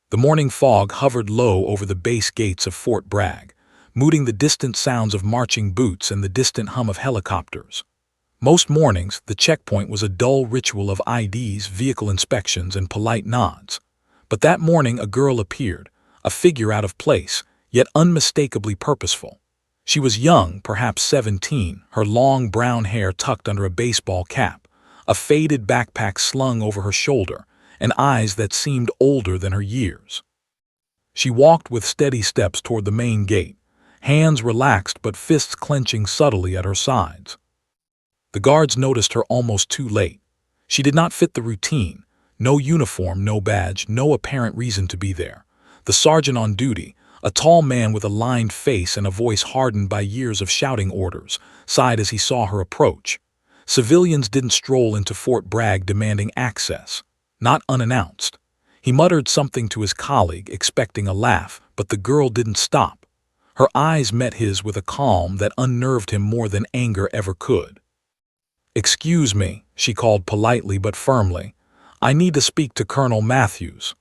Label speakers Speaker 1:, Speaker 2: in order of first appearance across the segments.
Speaker 1: The morning fog hovered low over the base gates of Fort Bragg, muting the distant sounds of marching boots and the distant hum of helicopters. Most mornings, the checkpoint was a dull ritual of IDs, vehicle inspections, and polite nods. But that morning a girl appeared, a figure out of place, yet unmistakably purposeful. She was young, perhaps 17, her long brown hair tucked under a baseball cap, a faded backpack slung over her shoulder, and eyes that seemed older than her years. She walked with steady steps toward the main gate, hands relaxed but fists clenching subtly at her sides. The guards noticed her almost too late. She did not fit the routine. No uniform, no badge, no apparent reason to be there. The sergeant on duty, a tall man with a lined face and a voice hardened by years of shouting orders, sighed as he saw her approach. Civilians didn't stroll into Fort Bragg demanding access, not unannounced. He muttered something to his colleague, expecting a laugh, but the girl didn't stop. Her eyes met his with a calm that unnerved him more than anger ever could. "Excuse me," she called politely but firmly. "I need to speak to Colonel Matthews."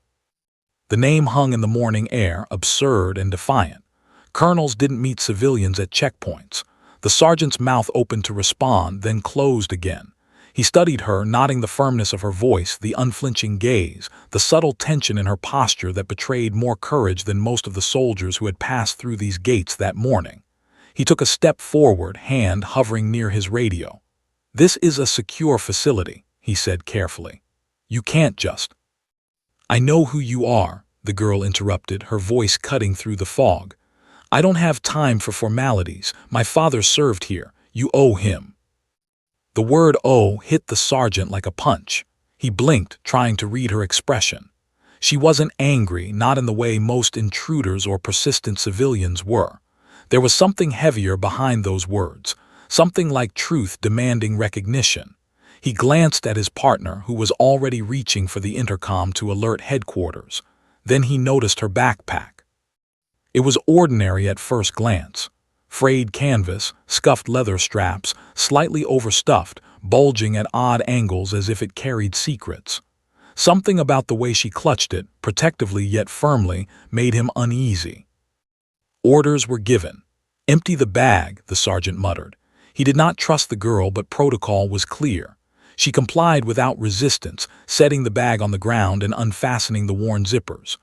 Speaker 1: The name hung in the morning air, absurd and defiant. Colonels didn't meet civilians at checkpoints. The sergeant's mouth opened to respond, then closed again. He studied her, noting the firmness of her voice, the unflinching gaze, the subtle tension in her posture that betrayed more courage than most of the soldiers who had passed through these gates that morning. He took a step forward, hand hovering near his radio. "This is a secure facility," he said carefully. "You can't just—" "I know who you are," the girl interrupted, her voice cutting through the fog. "I don't have time for formalities. My father served here. You owe him." The word "owe" hit the sergeant like a punch. He blinked, trying to read her expression. She wasn't angry, not in the way most intruders or persistent civilians were. There was something heavier behind those words, something like truth demanding recognition. He glanced at his partner, who was already reaching for the intercom to alert headquarters. Then he noticed her backpack. It was ordinary at first glance. Frayed canvas, scuffed leather straps, slightly overstuffed, bulging at odd angles as if it carried secrets. Something about the way she clutched it, protectively yet firmly, made him uneasy. Orders were given. "Empty the bag," the sergeant muttered. He did not trust the girl, but protocol was clear. She complied without resistance, setting the bag on the ground and unfastening the worn zippers.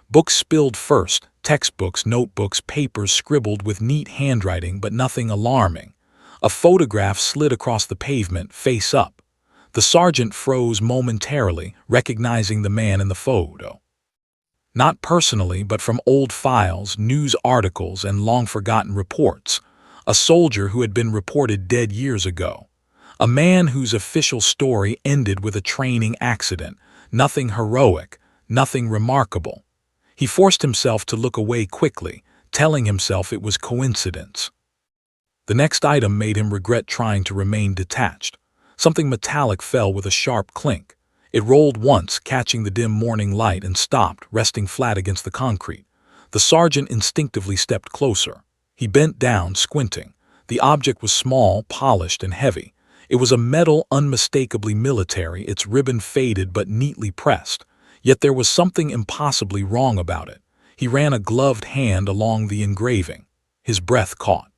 Speaker 1: Books spilled first, textbooks, notebooks, papers scribbled with neat handwriting, but nothing alarming. A photograph slid across the pavement, face up. The sergeant froze momentarily, recognizing the man in the photo. Not personally, but from old files, news articles, and long-forgotten reports. A soldier who had been reported dead years ago. A man whose official story ended with a training accident. Nothing heroic, nothing remarkable. He forced himself to look away quickly, telling himself it was coincidence. The next item made him regret trying to remain detached. Something metallic fell with a sharp clink. It rolled once, catching the dim morning light, and stopped, resting flat against the concrete. The sergeant instinctively stepped closer. He bent down, squinting. The object was small, polished, and heavy. It was a metal unmistakably military, its ribbon faded but neatly pressed. Yet there was something impossibly wrong about it. He ran a gloved hand along the engraving. His breath caught.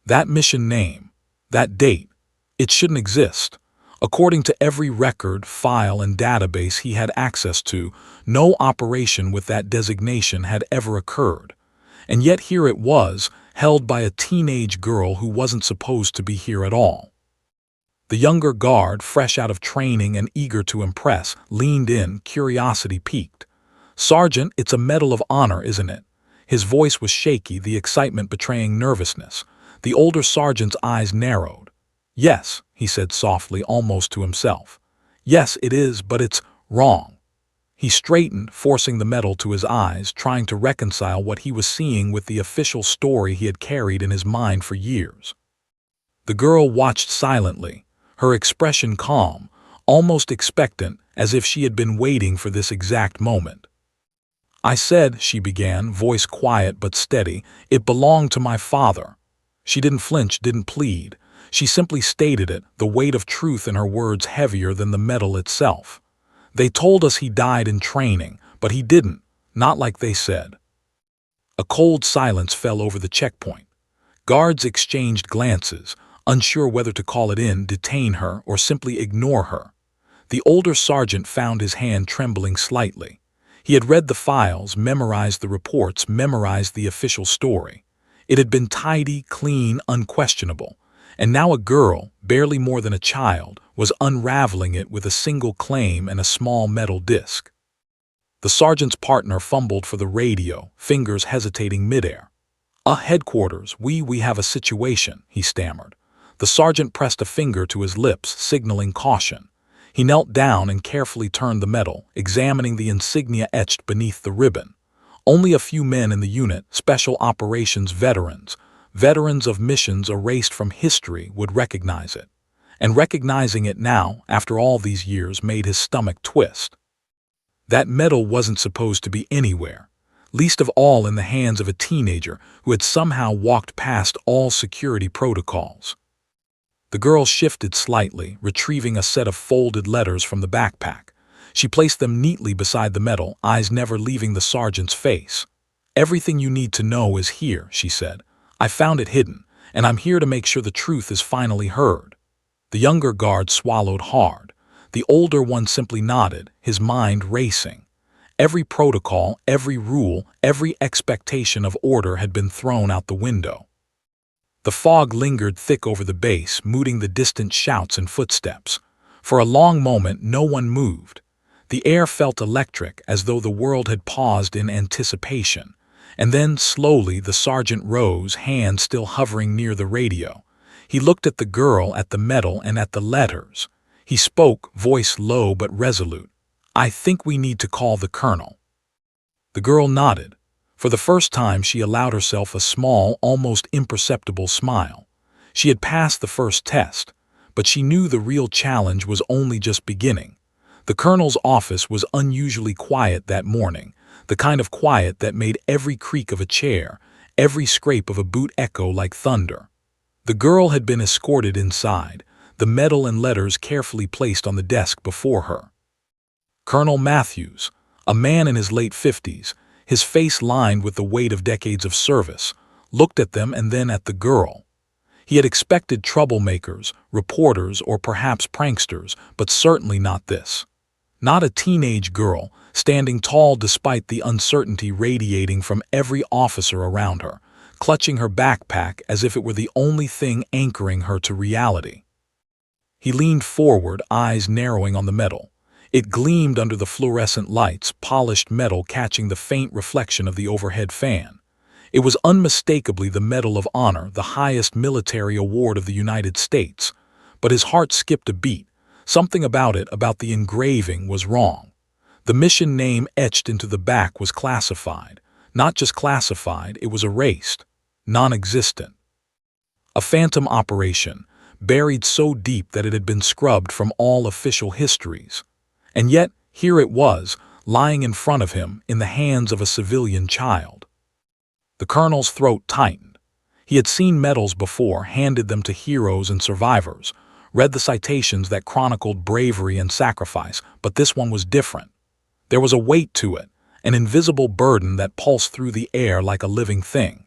Speaker 1: That mission name, that date, it shouldn't exist. According to every record, file, and database he had access to, no operation with that designation had ever occurred. And yet here it was, held by a teenage girl who wasn't supposed to be here at all. The younger guard, fresh out of training and eager to impress, leaned in, curiosity piqued. "Sergeant, it's a Medal of Honor, isn't it?" His voice was shaky, the excitement betraying nervousness. The older sergeant's eyes narrowed. "Yes," he said softly, almost to himself. "Yes, it is, but it's wrong." He straightened, forcing the medal to his eyes, trying to reconcile what he was seeing with the official story he had carried in his mind for years. The girl watched silently, her expression calm, almost expectant, as if she had been waiting for this exact moment. "I said," she began, voice quiet but steady, "it belonged to my father." She didn't flinch, didn't plead. She simply stated it, the weight of truth in her words heavier than the medal itself. "They told us he died in training, but he didn't. Not like they said. A cold silence fell over the checkpoint. Guards exchanged glances, unsure whether to call it in, detain her, or simply ignore her. The older sergeant found his hand trembling slightly. He had read the files, memorized the reports, memorized the official story. It had been tidy, clean, unquestionable. And now a girl, barely more than a child, was unraveling it with a single claim and a small metal disc. The sergeant's partner fumbled for the radio, fingers hesitating midair. Headquarters, we have a situation," he stammered. The sergeant pressed a finger to his lips, signaling caution. He knelt down and carefully turned the metal, examining the insignia etched beneath the ribbon. Only a few men in the unit, special operations veterans, veterans of missions erased from history, would recognize it. And recognizing it now, after all these years, made his stomach twist. That metal wasn't supposed to be anywhere, least of all in the hands of a teenager who had somehow walked past all security protocols. The girl shifted slightly, retrieving a set of folded letters from the backpack. She placed them neatly beside the metal, eyes never leaving the sergeant's face. "Everything you need to know is here," she said. "I found it hidden, and I'm here to make sure the truth is finally heard." The younger guard swallowed hard. The older one simply nodded, his mind racing. Every protocol, every rule, every expectation of order had been thrown out the window. The fog lingered thick over the base, muting the distant shouts and footsteps. For a long moment, no one moved. The air felt electric, as though the world had paused in anticipation. And then, slowly, the sergeant rose, hand still hovering near the radio. He looked at the girl, at the metal, and at the letters. He spoke, voice low but resolute. "I think we need to call the colonel." The girl nodded. For the first time, she allowed herself a small, almost imperceptible smile. She had passed the first test, but she knew the real challenge was only just beginning. The colonel's office was unusually quiet that morning, the kind of quiet that made every creak of a chair, every scrape of a boot echo like thunder. The girl had been escorted inside, the metal and letters carefully placed on the desk before her. Colonel Matthews, a man in his late 50s, his face lined with the weight of decades of service, looked at them and then at the girl. He had expected troublemakers, reporters, or perhaps pranksters, but certainly not this. Not a teenage girl, standing tall despite the uncertainty radiating from every officer around her, clutching her backpack as if it were the only thing anchoring her to reality. He leaned forward, eyes narrowing on the metal. It gleamed under the fluorescent lights, polished metal catching the faint reflection of the overhead fan. It was unmistakably the Medal of Honor, the highest military award of the United States. But his heart skipped a beat. Something about it, about the engraving, was wrong. The mission name etched into the back was classified. Not just classified, it was erased. Non-existent. A phantom operation, buried so deep that it had been scrubbed from all official histories. And yet, here it was, lying in front of him, in the hands of a civilian child. The colonel's throat tightened. He had seen medals before, handed them to heroes and survivors, read the citations that chronicled bravery and sacrifice, but this one was different. There was a weight to it, an invisible burden that pulsed through the air like a living thing.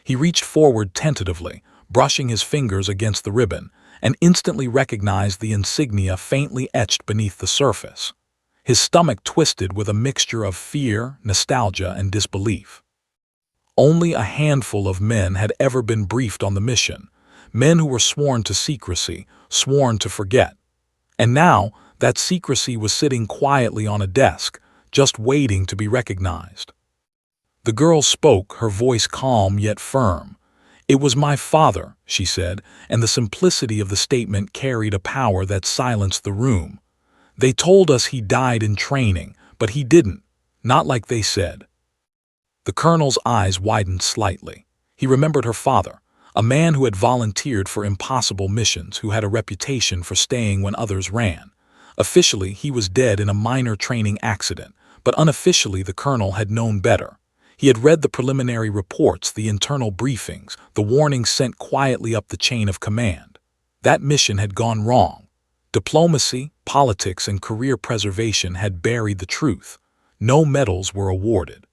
Speaker 1: He reached forward tentatively, brushing his fingers against the ribbon, and instantly recognized the insignia faintly etched beneath the surface. His stomach twisted with a mixture of fear, nostalgia, and disbelief. Only a handful of men had ever been briefed on the mission, men who were sworn to secrecy, sworn to forget. And now, that secrecy was sitting quietly on a desk, just waiting to be recognized. The girl spoke, her voice calm yet firm. "It was my father," she said, and the simplicity of the statement carried a power that silenced the room. "They told us he died in training, but he didn't. Not like they said." The colonel's eyes widened slightly. He remembered her father, a man who had volunteered for impossible missions, who had a reputation for staying when others ran. Officially, he was dead in a minor training accident, but unofficially the colonel had known better. He had read the preliminary reports, the internal briefings, the warnings sent quietly up the chain of command. That mission had gone wrong. Diplomacy, politics, and career preservation had buried the truth. No medals were awarded.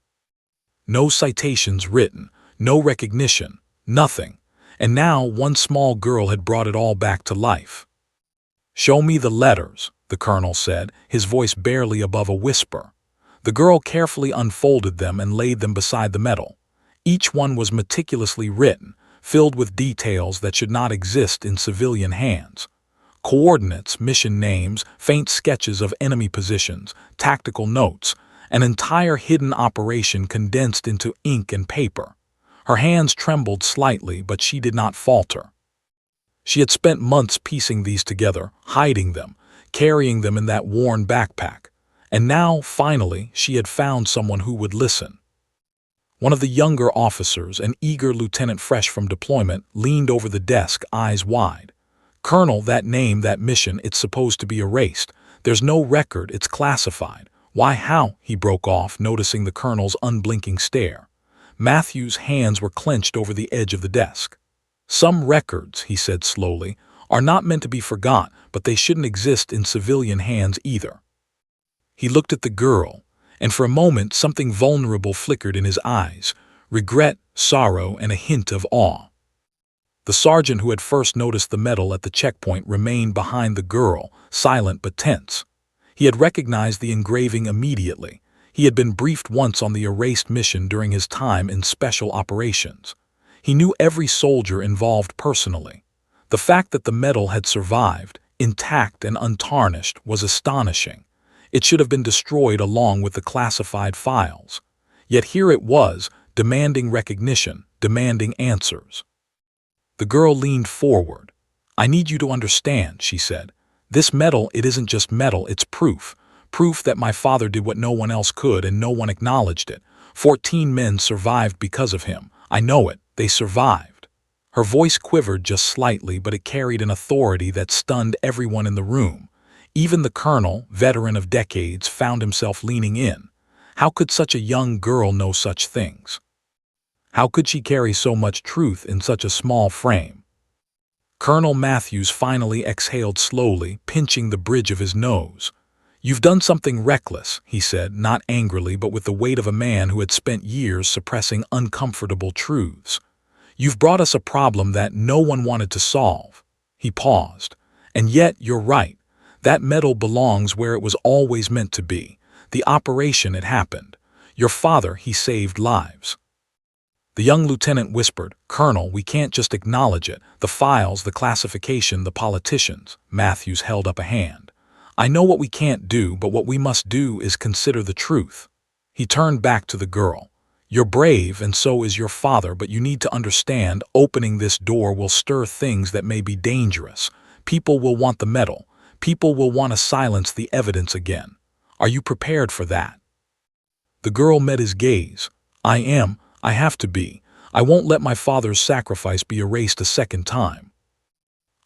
Speaker 1: No citations written, no recognition, nothing. And now one small girl had brought it all back to life. "Show me the letters," the colonel said, his voice barely above a whisper. The girl carefully unfolded them and laid them beside the medal. Each one was meticulously written, filled with details that should not exist in civilian hands. Coordinates, mission names, faint sketches of enemy positions, tactical notes, an entire hidden operation condensed into ink and paper. Her hands trembled slightly, but she did not falter. She had spent months piecing these together, hiding them, carrying them in that worn backpack. And now, finally, she had found someone who would listen. One of the younger officers, an eager lieutenant fresh from deployment, leaned over the desk, eyes wide. "Colonel, that name, that mission, it's supposed to be erased. There's no record, it's classified." "Why, how?" he broke off, noticing the colonel's unblinking stare. Matthew's hands were clenched over the edge of the desk. "Some records," he said slowly, "are not meant to be forgot, but they shouldn't exist in civilian hands either." He looked at the girl, and for a moment something vulnerable flickered in his eyes, regret, sorrow, and a hint of awe. The sergeant who had first noticed the medal at the checkpoint remained behind the girl, silent but tense. He had recognized the engraving immediately. He had been briefed once on the erased mission during his time in special operations. He knew every soldier involved personally. The fact that the medal had survived, intact and untarnished, was astonishing. It should have been destroyed along with the classified files. Yet here it was, demanding recognition, demanding answers. The girl leaned forward. "I need you to understand," she said. "This medal, it isn't just metal, it's proof. Proof that my father did what no one else could and no one acknowledged it. 14 men survived because of him. I know it. They survived." Her voice quivered just slightly, but it carried an authority that stunned everyone in the room. Even the colonel, veteran of decades, found himself leaning in. How could such a young girl know such things? How could she carry so much truth in such a small frame? Colonel Matthews finally exhaled slowly, pinching the bridge of his nose. "You've done something reckless," he said, not angrily but with the weight of a man who had spent years suppressing uncomfortable truths. "You've brought us a problem that no one wanted to solve." He paused. "And yet, you're right. That medal belongs where it was always meant to be. The operation, it happened. Your father, he saved lives." The young lieutenant whispered, "Colonel, we can't just acknowledge it. The files, the classification, the politicians." Matthews held up a hand. "I know what we can't do, but what we must do is consider the truth." He turned back to the girl. "You're brave, and so is your father, but you need to understand, opening this door will stir things that may be dangerous. People will want the medal. People will want to silence the evidence again. Are you prepared for that?" The girl met his gaze. "I am. I have to be. I won't let my father's sacrifice be erased a second time."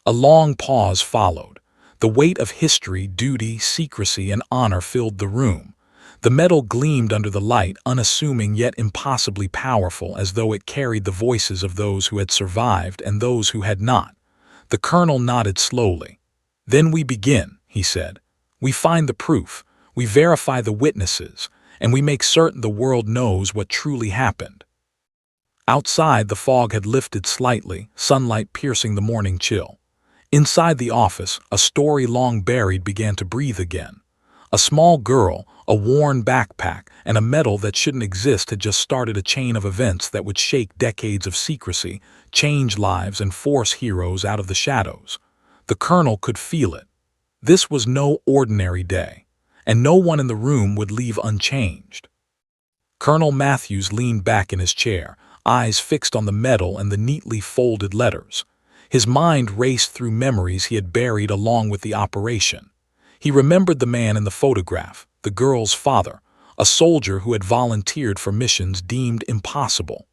Speaker 1: A long pause followed. The weight of history, duty, secrecy, and honor filled the room. The medal gleamed under the light, unassuming yet impossibly powerful, as though it carried the voices of those who had survived and those who had not. The colonel nodded slowly. "Then we begin," he said. "We find the proof, we verify the witnesses, and we make certain the world knows what truly happened." Outside, the fog had lifted slightly, sunlight piercing the morning chill. Inside the office, a story long buried began to breathe again. A small girl, a worn backpack, and a medal that shouldn't exist had just started a chain of events that would shake decades of secrecy, change lives, and force heroes out of the shadows. The colonel could feel it. This was no ordinary day, and no one in the room would leave unchanged. Colonel Matthews leaned back in his chair, eyes fixed on the medal and the neatly folded letters. His mind raced through memories he had buried along with the operation. He remembered the man in the photograph, the girl's father, a soldier who had volunteered for missions deemed impossible.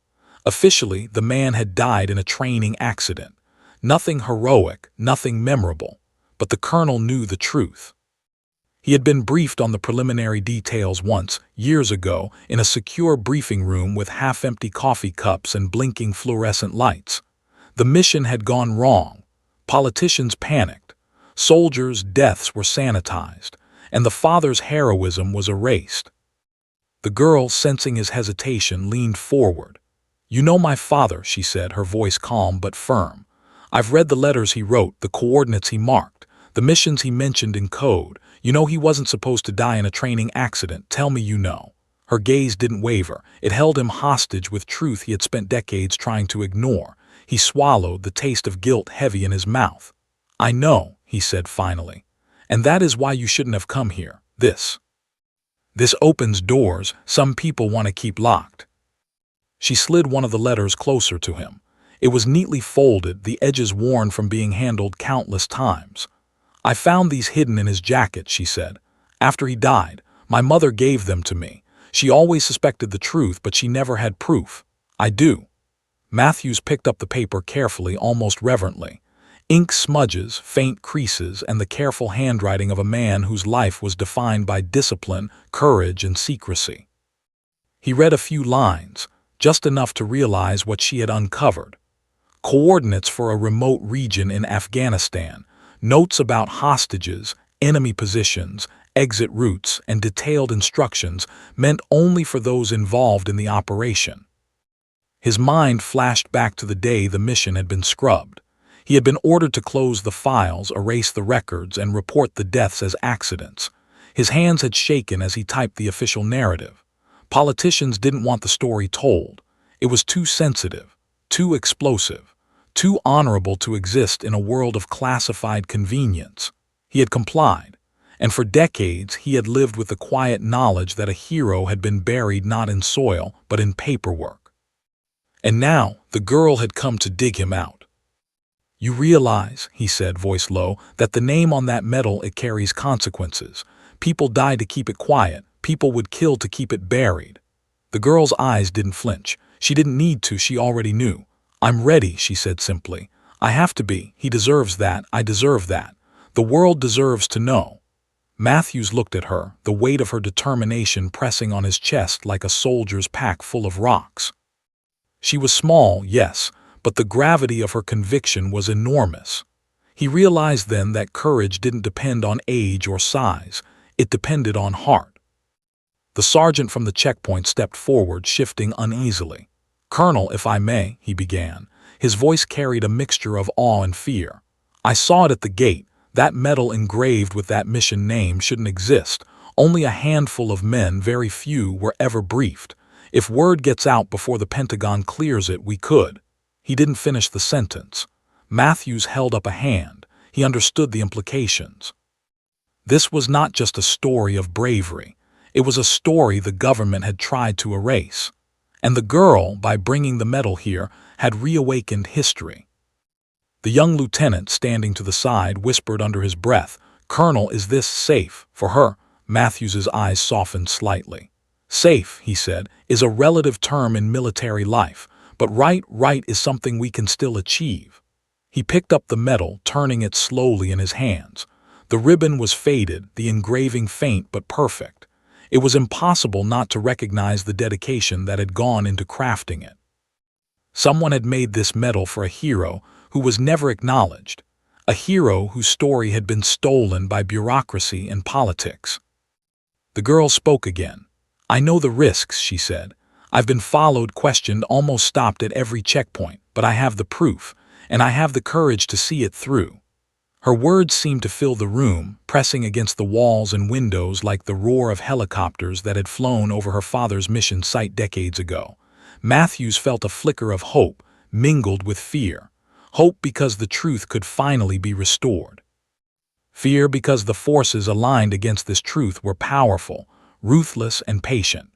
Speaker 1: Officially, the man had died in a training accident. Nothing heroic, nothing memorable, but the colonel knew the truth. He had been briefed on the preliminary details once, years ago, in a secure briefing room with half-empty coffee cups and blinking fluorescent lights. The mission had gone wrong. Politicians panicked. Soldiers' deaths were sanitized, and the father's heroism was erased. The girl, sensing his hesitation, leaned forward. "You know my father," she said, her voice calm but firm. "I've read the letters he wrote, the coordinates he marked, the missions he mentioned in code. You know he wasn't supposed to die in a training accident. Tell me you know." Her gaze didn't waver. It held him hostage with truth he had spent decades trying to ignore. He swallowed, the taste of guilt heavy in his mouth. "I know," he said finally. "And that is why you shouldn't have come here. This opens doors some people want to keep locked." She slid one of the letters closer to him. It was neatly folded, the edges worn from being handled countless times. "I found these hidden in his jacket," she said. "After he died, my mother gave them to me. She always suspected the truth, but she never had proof. I do." Matthews picked up the paper carefully, almost reverently. Ink smudges, faint creases, and the careful handwriting of a man whose life was defined by discipline, courage, and secrecy. He read a few lines, just enough to realize what she had uncovered. Coordinates for a remote region in Afghanistan, notes about hostages, enemy positions, exit routes, and detailed instructions meant only for those involved in the operation. His mind flashed back to the day the mission had been scrubbed. He had been ordered to close the files, erase the records, and report the deaths as accidents. His hands had shaken as he typed the official narrative. Politicians didn't want the story told. It was too sensitive, too explosive, too honorable to exist in a world of classified convenience. He had complied, and for decades he had lived with the quiet knowledge that a hero had been buried not in soil but in paperwork. And now the girl had come to dig him out. "You realize," he said, voice low, "that the name on that medal, it carries consequences. People die to keep it quiet. People would kill to keep it buried." The girl's eyes didn't flinch. She didn't need to, she already knew. "I'm ready," she said simply. "I have to be. He deserves that. I deserve that. The world deserves to know." Matthews looked at her, the weight of her determination pressing on his chest like a soldier's pack full of rocks. She was small, yes, but the gravity of her conviction was enormous. He realized then that courage didn't depend on age or size. It depended on heart. The sergeant from the checkpoint stepped forward, shifting uneasily. "Colonel, if I may," he began. His voice carried a mixture of awe and fear. "I saw it at the gate. That medal engraved with that mission name shouldn't exist. Only a handful of men, very few, were ever briefed. If word gets out before the Pentagon clears it, we could." He didn't finish the sentence. Matthews held up a hand. He understood the implications. This was not just a story of bravery. It was a story the government had tried to erase. And the girl, by bringing the medal here, had reawakened history. The young lieutenant, standing to the side, whispered under his breath, "Colonel, is this safe for her?" Matthews's eyes softened slightly. "Safe," he said, "is a relative term in military life, but right is something we can still achieve." He picked up the medal, turning it slowly in his hands. The ribbon was faded, the engraving faint but perfect. It was impossible not to recognize the dedication that had gone into crafting it. Someone had made this medal for a hero who was never acknowledged, a hero whose story had been stolen by bureaucracy and politics. The girl spoke again. "I know the risks," she said. "I've been followed, questioned, almost stopped at every checkpoint, but I have the proof, and I have the courage to see it through." Her words seemed to fill the room, pressing against the walls and windows like the roar of helicopters that had flown over her father's mission site decades ago. Matthews felt a flicker of hope, mingled with fear. Hope because the truth could finally be restored. Fear because the forces aligned against this truth were powerful, ruthless, and patient.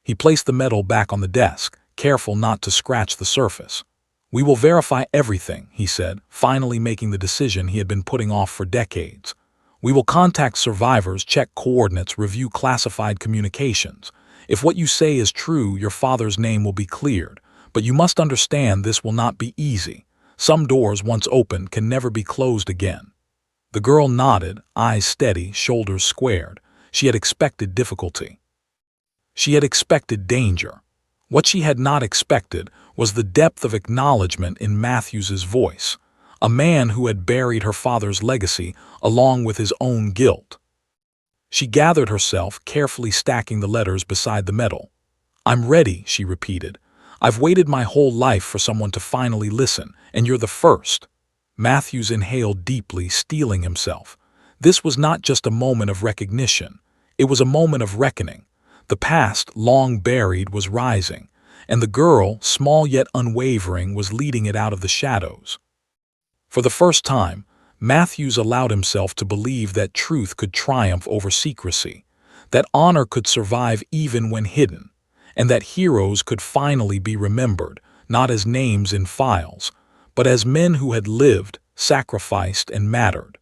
Speaker 1: He placed the medal back on the desk, careful not to scratch the surface. "We will verify everything," he said, finally making the decision he had been putting off for decades. "We will contact survivors, check coordinates, review classified communications. If what you say is true, your father's name will be cleared. But you must understand this will not be easy. Some doors, once opened, can never be closed again." The girl nodded, eyes steady, shoulders squared. She had expected difficulty. She had expected danger. What she had not expected was the depth of acknowledgement in Matthews's voice, a man who had buried her father's legacy along with his own guilt. She gathered herself, carefully stacking the letters beside the medal. "I'm ready," she repeated. "I've waited my whole life for someone to finally listen, and you're the first." Matthews inhaled deeply, steeling himself. This was not just a moment of recognition. It was a moment of reckoning. The past, long buried, was rising, and the girl, small yet unwavering, was leading it out of the shadows. For the first time, Matthews allowed himself to believe that truth could triumph over secrecy, that honor could survive even when hidden, and that heroes could finally be remembered, not as names in files, but as men who had lived, sacrificed, and mattered.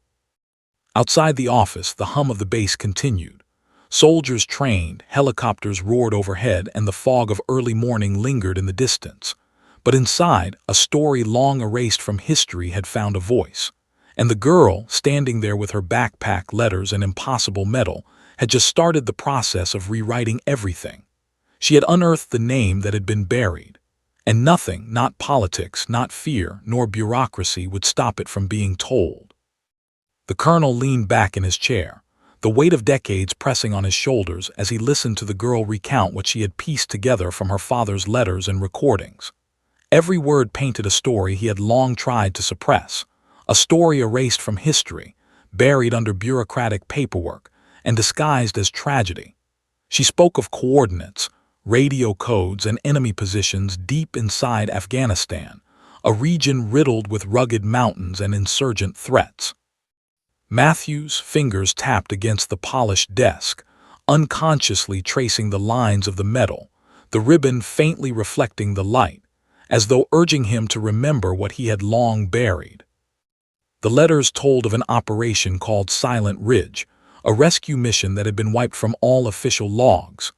Speaker 1: Outside the office, the hum of the base continued. Soldiers trained, helicopters roared overhead, and the fog of early morning lingered in the distance. But inside, a story long erased from history had found a voice. And the girl, standing there with her backpack, letters, and impossible medal, had just started the process of rewriting everything. She had unearthed the name that had been buried. And nothing, not politics, not fear, nor bureaucracy, would stop it from being told. The colonel leaned back in his chair, the weight of decades pressing on his shoulders as he listened to the girl recount what she had pieced together from her father's letters and recordings. Every word painted a story he had long tried to suppress, a story erased from history, buried under bureaucratic paperwork, and disguised as tragedy. She spoke of coordinates, radio codes, and enemy positions deep inside Afghanistan, a region riddled with rugged mountains and insurgent threats. Matthews' fingers tapped against the polished desk, unconsciously tracing the lines of the metal, the ribbon faintly reflecting the light, as though urging him to remember what he had long buried. The letters told of an operation called Silent Ridge, a rescue mission that had been wiped from all official logs.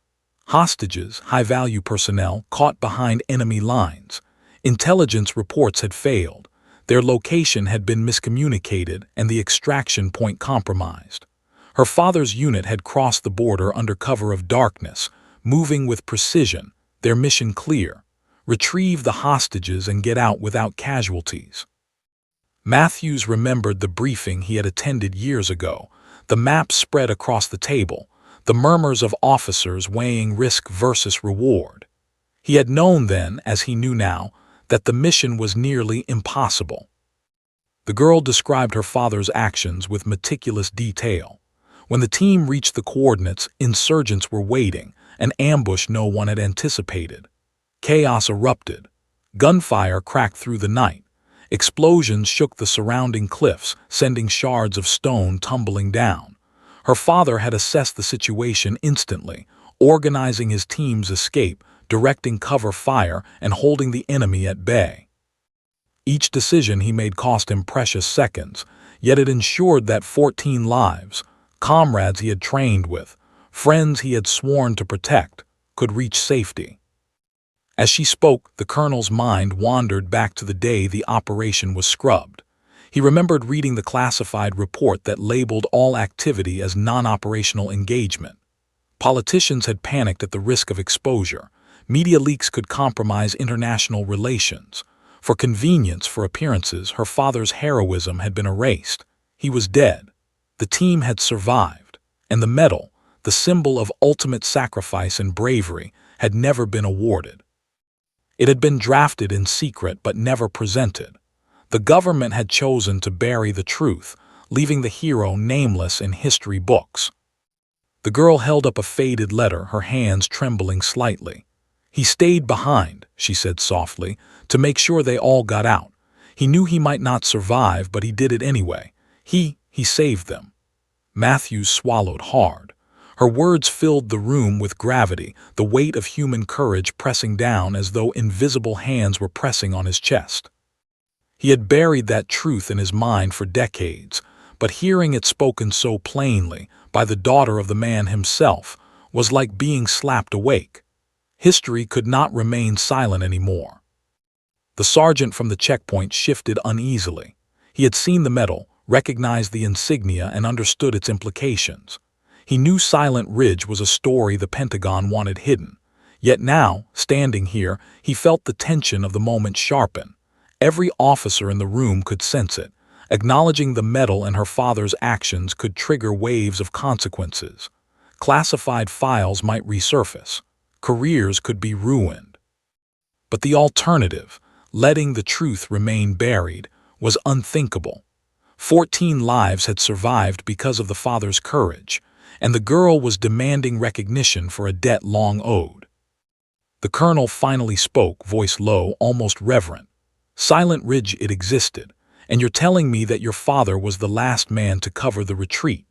Speaker 1: Hostages, high-value personnel, caught behind enemy lines. Intelligence reports had failed. Their location had been miscommunicated and the extraction point compromised. Her father's unit had crossed the border under cover of darkness, moving with precision, their mission clear: retrieve the hostages and get out without casualties. Matthews remembered the briefing he had attended years ago, the maps spread across the table, the murmurs of officers weighing risk versus reward. He had known then, as he knew now, that the mission was nearly impossible. The girl described her father's actions with meticulous detail. When the team reached the coordinates, insurgents were waiting, an ambush no one had anticipated. Chaos erupted. Gunfire cracked through the night. Explosions shook the surrounding cliffs, sending shards of stone tumbling down. Her father had assessed the situation instantly, organizing his team's escape, directing cover fire, and holding the enemy at bay. Each decision he made cost him precious seconds, yet it ensured that 14 lives, comrades he had trained with, friends he had sworn to protect, could reach safety. As she spoke, the colonel's mind wandered back to the day the operation was scrubbed. He remembered reading the classified report that labeled all activity as non-operational engagement. Politicians had panicked at the risk of exposure. Media leaks could compromise international relations. For convenience, for appearances, her father's heroism had been erased. He was dead. The team had survived. And the medal, the symbol of ultimate sacrifice and bravery, had never been awarded. It had been drafted in secret but never presented. The government had chosen to bury the truth, leaving the hero nameless in history books. The girl held up a faded letter, her hands trembling slightly. "He stayed behind," she said softly, "to make sure they all got out. He knew he might not survive, but he did it anyway. He saved them." Matthews swallowed hard. Her words filled the room with gravity, the weight of human courage pressing down as though invisible hands were pressing on his chest. He had buried that truth in his mind for decades, but hearing it spoken so plainly, by the daughter of the man himself, was like being slapped awake. History could not remain silent anymore. The sergeant from the checkpoint shifted uneasily. He had seen the medal, recognized the insignia, and understood its implications. He knew Silent Ridge was a story the Pentagon wanted hidden. Yet now, standing here, he felt the tension of the moment sharpen. Every officer in the room could sense it, Acknowledging the metal and her father's actions could trigger waves of consequences. Classified files might resurface. Careers could be ruined. But the alternative, letting the truth remain buried, was unthinkable. 14 lives had survived because of the father's courage, and the girl was demanding recognition for a debt long owed. The colonel finally spoke, voice low, almost reverent. "Silent Ridge, it existed, and you're telling me that your father was the last man to cover the retreat?"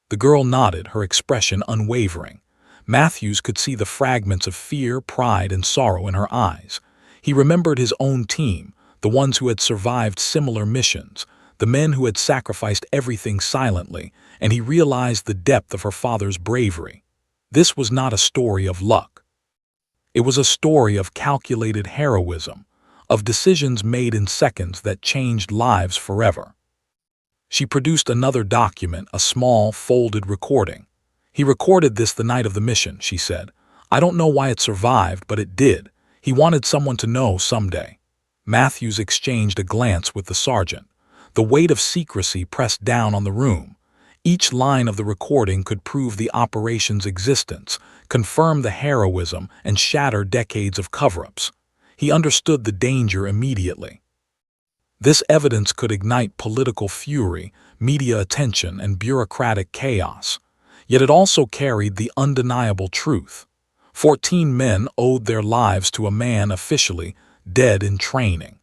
Speaker 1: The girl nodded, her expression unwavering. Matthews could see the fragments of fear, pride, and sorrow in her eyes. He remembered his own team, the ones who had survived similar missions, the men who had sacrificed everything silently, and he realized the depth of her father's bravery. This was not a story of luck. It was a story of calculated heroism, of decisions made in seconds that changed lives forever. She produced another document, a small, folded recording. "He recorded this the night of the mission," she said. "I don't know why it survived, but it did. He wanted someone to know someday." Matthews exchanged a glance with the sergeant. The weight of secrecy pressed down on the room. Each line of the recording could prove the operation's existence, confirm the heroism, and shatter decades of cover-ups. He understood the danger immediately. This evidence could ignite political fury, media attention, and bureaucratic chaos. Yet it also carried the undeniable truth. 14 men owed their lives to a man officially dead in training.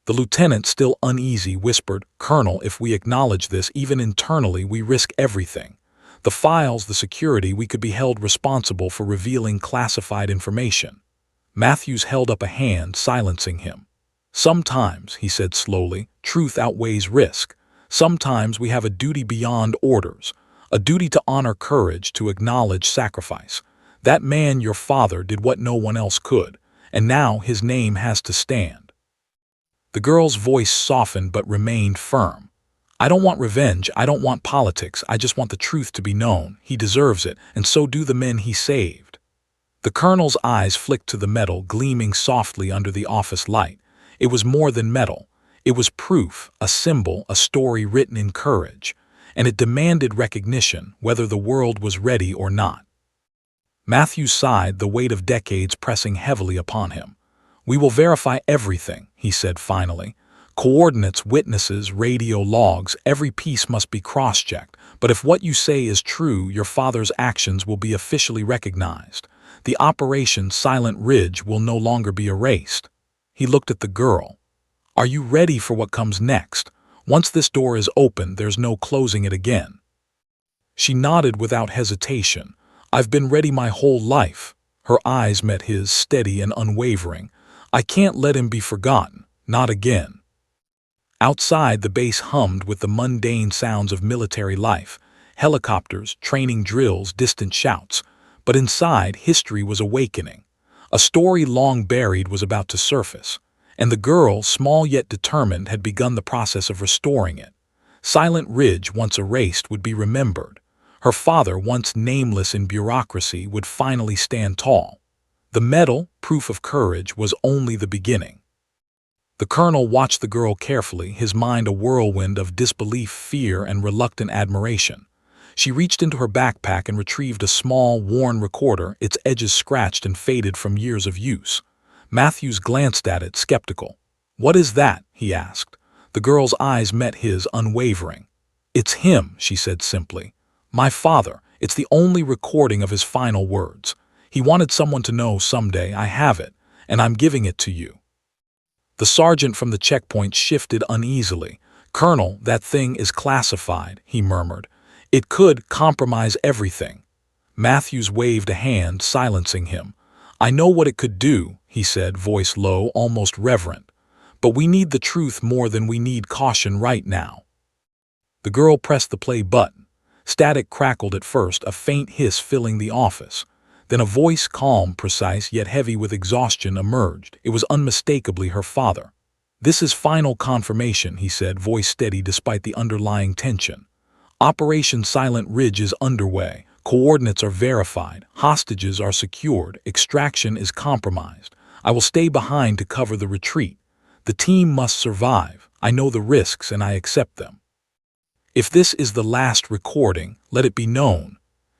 Speaker 1: The lieutenant, still uneasy, whispered, "Colonel, if we acknowledge this, even internally, we risk everything. The files, the security, we could be held responsible for revealing classified information." Matthews held up a hand, silencing him. "Sometimes," he said slowly, "truth outweighs risk. Sometimes we have a duty beyond orders, a duty to honor courage, to acknowledge sacrifice. That man, your father, did what no one else could, and now his name has to stand." The girl's voice softened but remained firm. "I don't want revenge, I don't want politics, I just want the truth to be known. He deserves it, and so do the men he saved." The colonel's eyes flicked to the metal, gleaming softly under the office light. It was more than metal. It was proof, a symbol, a story written in courage, and it demanded recognition, whether the world was ready or not. Matthews sighed, the weight of decades pressing heavily upon him. "We will verify everything," he said finally. "Coordinates, witnesses, radio logs, every piece must be cross-checked. But if what you say is true, your father's actions will be officially recognized. The Operation Silent Ridge will no longer be erased." He looked at the girl. "Are you ready for what comes next? Once this door is open, there's no closing it again." She nodded without hesitation. "I've been ready my whole life." Her eyes met his, steady and unwavering. "I can't let him be forgotten. Not again." Outside, the base hummed with the mundane sounds of military life. Helicopters, training drills, distant shouts. But inside, history was awakening. A story long buried was about to surface, and the girl, small yet determined, had begun the process of restoring it. Silent Ridge, once erased, would be remembered. Her father, once nameless in bureaucracy, would finally stand tall. The medal, proof of courage, was only the beginning. The colonel watched the girl carefully, his mind a whirlwind of disbelief, fear, and reluctant admiration. She reached into her backpack and retrieved a small, worn recorder, its edges scratched and faded from years of use. Matthews glanced at it, skeptical. "What is that?" he asked. The girl's eyes met his, unwavering. "It's him," she said simply. "My father. It's the only recording of his final words. He wanted someone to know someday. I have it, and I'm giving it to you." The sergeant from the checkpoint shifted uneasily. "Colonel, that thing is classified," he murmured. "It could compromise everything." Matthews waved a hand, silencing him. "I know what it could do," he said, voice low, almost reverent. "But we need the truth more than we need caution right now." The girl pressed the play button. Static crackled at first, a faint hiss filling the office. Then a voice, calm, precise, yet heavy with exhaustion, emerged. It was unmistakably her father. "This is final confirmation," he said, voice steady despite the underlying tension. "Operation Silent Ridge is underway. Coordinates are verified. Hostages are secured. Extraction is compromised. I will stay behind to cover the retreat. The team must survive. I know the risks and I accept them. If this is the last recording, let it be known.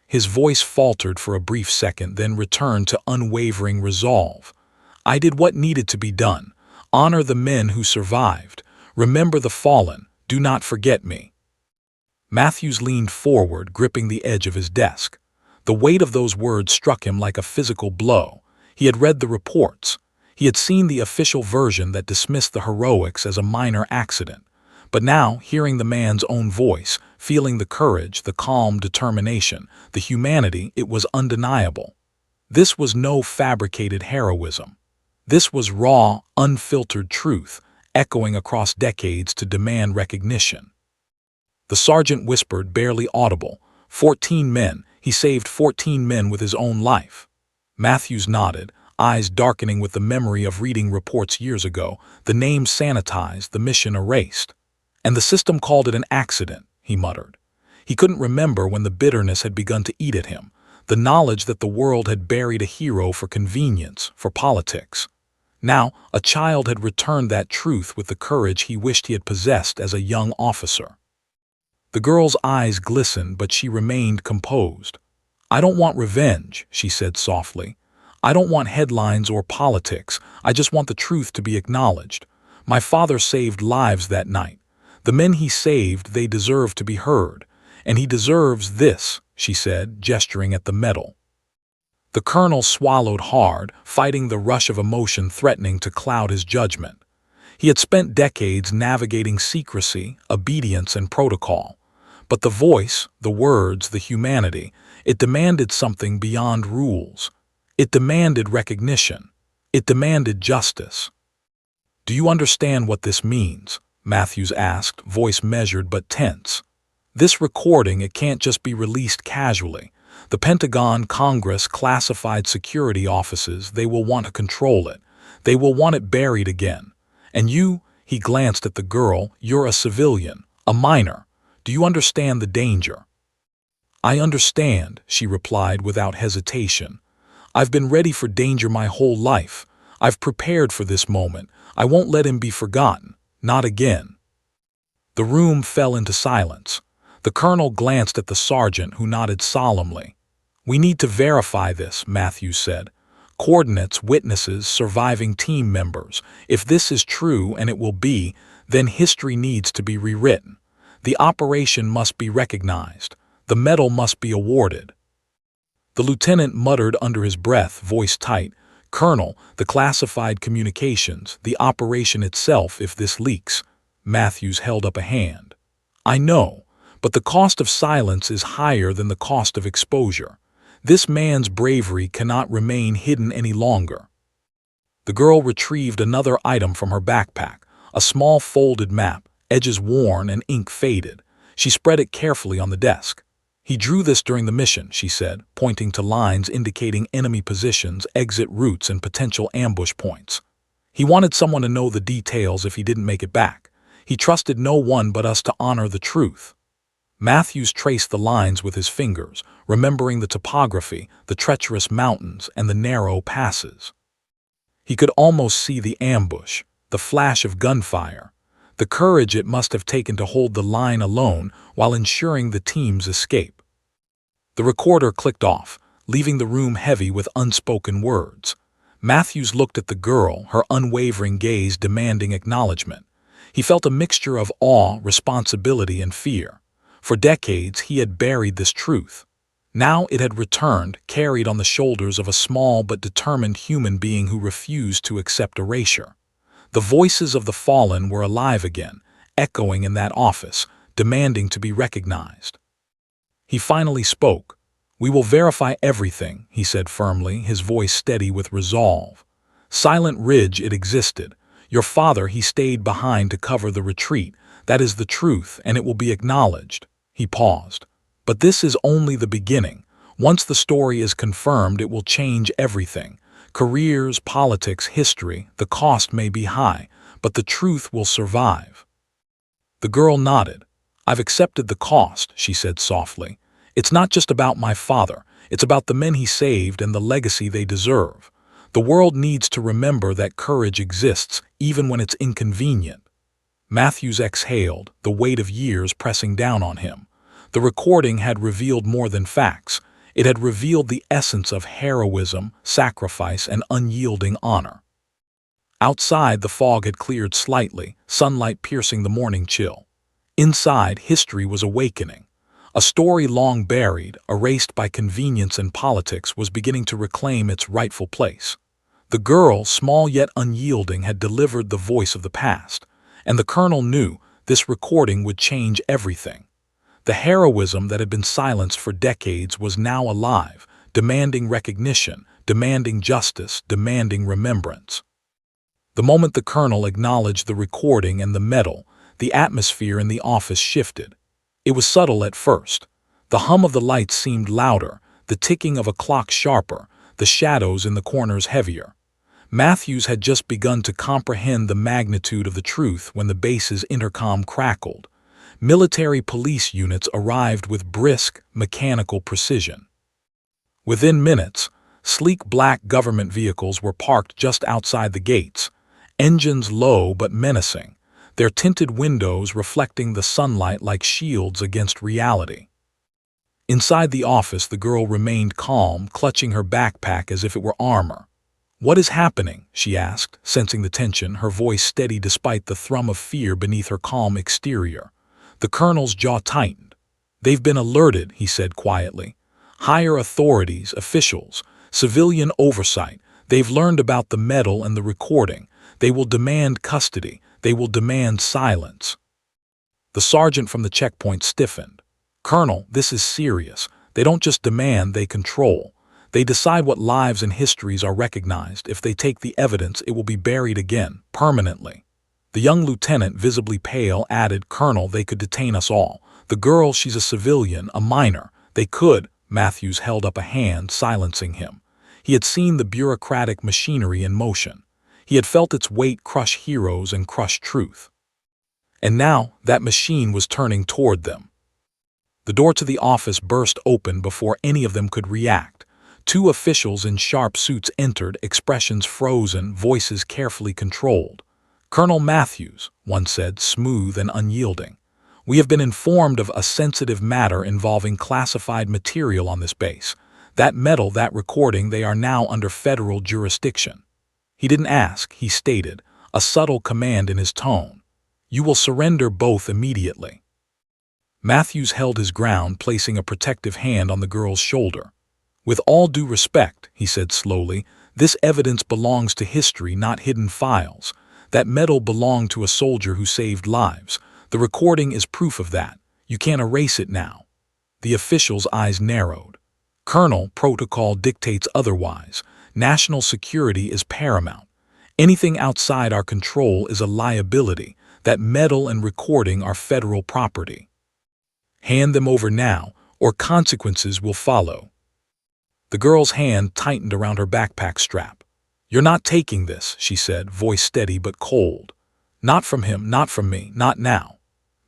Speaker 1: His voice faltered for a brief second, then returned to unwavering resolve. I did what needed to be done. Honor the men who survived. Remember the fallen. Do not forget me. Matthews leaned forward, gripping the edge of his desk. The weight of those words struck him like a physical blow. He had read the reports. He had seen the official version that dismissed the heroics as a minor accident. But now, hearing the man's own voice, feeling the courage, the calm determination, the humanity, it was undeniable. This was no fabricated heroism. This was raw, unfiltered truth, echoing across decades to demand recognition. The sergeant whispered, barely audible, 14 men. He saved 14 men with his own life. Matthews nodded, eyes darkening with the memory of reading reports years ago, the name sanitized, the mission erased. And the system called it an accident, he muttered. He couldn't remember when the bitterness had begun to eat at him, the knowledge that the world had buried a hero for convenience, for politics. Now, a child had returned that truth with the courage he wished he had possessed as a young officer. The girl's eyes glistened, but she remained composed. I don't want revenge, she said softly. I don't want headlines or politics. I just want the truth to be acknowledged. My father saved lives that night. The men he saved, they deserve to be heard. And he deserves this, she said, gesturing at the medal. The colonel swallowed hard, fighting the rush of emotion threatening to cloud his judgment. He had spent decades navigating secrecy, obedience, and protocol. But the voice, the words, the humanity, it demanded something beyond rules. It demanded recognition. It demanded justice. Do you understand what this means? Matthews asked, voice measured but tense. This recording, it can't just be released casually. The Pentagon, Congress, classified security offices, they will want to control it. They will want it buried again. And you, he glanced at the girl, you're a civilian, a minor. Do you understand the danger? I understand, she replied without hesitation. I've been ready for danger my whole life. I've prepared for this moment. I won't let him be forgotten. Not again. The room fell into silence. The colonel glanced at the sergeant, who nodded solemnly. We need to verify this, Matthews said. Coordinates, witnesses, surviving team members. If this is true, and it will be, then history needs to be rewritten. The operation must be recognized. The medal must be awarded. The lieutenant muttered under his breath, voice tight, Colonel, the classified communications, the operation itself, if this leaks. Matthews held up a hand. I know, but the cost of silence is higher than the cost of exposure. This man's bravery cannot remain hidden any longer. The girl retrieved another item from her backpack, a small folded map, edges worn and ink faded. She spread it carefully on the desk. He drew this during the mission, she said, pointing to lines indicating enemy positions, exit routes, and potential ambush points. He wanted someone to know the details if he didn't make it back. He trusted no one but us to honor the truth. Matthews traced the lines with his fingers, remembering the topography, the treacherous mountains, and the narrow passes. He could almost see the ambush, the flash of gunfire, the courage it must have taken to hold the line alone while ensuring the team's escape. The recorder clicked off, leaving the room heavy with unspoken words. Matthews looked at the girl, her unwavering gaze demanding acknowledgement. He felt a mixture of awe, responsibility, and fear. For decades, he had buried this truth. Now it had returned, carried on the shoulders of a small but determined human being who refused to accept erasure. The voices of the fallen were alive again, echoing in that office, demanding to be recognized. He finally spoke. We will verify everything, he said firmly, his voice steady with resolve. Silent Ridge, it existed. Your father, he stayed behind to cover the retreat. That is the truth, and it will be acknowledged. He paused. But this is only the beginning. Once the story is confirmed, it will change everything. Careers, politics, history, the cost may be high, but the truth will survive. The girl nodded. I've accepted the cost, she said softly. It's not just about my father. It's about the men he saved and the legacy they deserve. The world needs to remember that courage exists, even when it's inconvenient. Matthews exhaled, the weight of years pressing down on him. The recording had revealed more than facts. It had revealed the essence of heroism, sacrifice, and unyielding honor. Outside, the fog had cleared slightly, sunlight piercing the morning chill. Inside, history was awakening. A story long buried, erased by convenience and politics, was beginning to reclaim its rightful place. The girl, small yet unyielding, had delivered the voice of the past, and the colonel knew this recording would change everything. The heroism that had been silenced for decades was now alive, demanding recognition, demanding justice, demanding remembrance. The moment the colonel acknowledged the recording and the medal, the atmosphere in the office shifted. It was subtle at first. The hum of the lights seemed louder, the ticking of a clock sharper, the shadows in the corners heavier. Matthews had just begun to comprehend the magnitude of the truth when the base's intercom crackled. Military police units arrived with brisk, mechanical precision. Within minutes, sleek black government vehicles were parked just outside the gates, engines low but menacing, their tinted windows reflecting the sunlight like shields against reality. Inside the office, the girl remained calm, clutching her backpack as if it were armor. "What is happening?" she asked, sensing the tension, her voice steady despite the thrum of fear beneath her calm exterior. The colonel's jaw tightened. "They've been alerted," he said quietly. "Higher authorities, officials, civilian oversight. They've learned about the medal and the recording. They will demand custody. They will demand silence." The sergeant from the checkpoint stiffened. "Colonel, this is serious. They don't just demand, they control. They decide what lives and histories are recognized. If they take the evidence, it will be buried again, permanently." The young lieutenant, visibly pale, added, "Colonel, they could detain us all. The girl, she's a civilian, a minor. They could." Matthews held up a hand, silencing him. He had seen the bureaucratic machinery in motion. He had felt its weight crush heroes and crush truth. And now, that machine was turning toward them. The door to the office burst open before any of them could react. Two officials in sharp suits entered, expressions frozen, voices carefully controlled. "Colonel Matthews," one said, smooth and unyielding, "we have been informed of a sensitive matter involving classified material on this base. That medal, that recording, they are now under federal jurisdiction." He didn't ask, he stated, a subtle command in his tone. "You will surrender both immediately." Matthews held his ground, placing a protective hand on the girl's shoulder. "With all due respect," he said slowly, "this evidence belongs to history, not hidden files. That medal belonged to a soldier who saved lives. The recording is proof of that. You can't erase it now." The official's eyes narrowed. "Colonel, protocol dictates otherwise. National security is paramount. Anything outside our control is a liability. That medal and recording are federal property. Hand them over now, or consequences will follow." The girl's hand tightened around her backpack strap. "You're not taking this," she said, voice steady but cold. "Not from him, not from me, not now."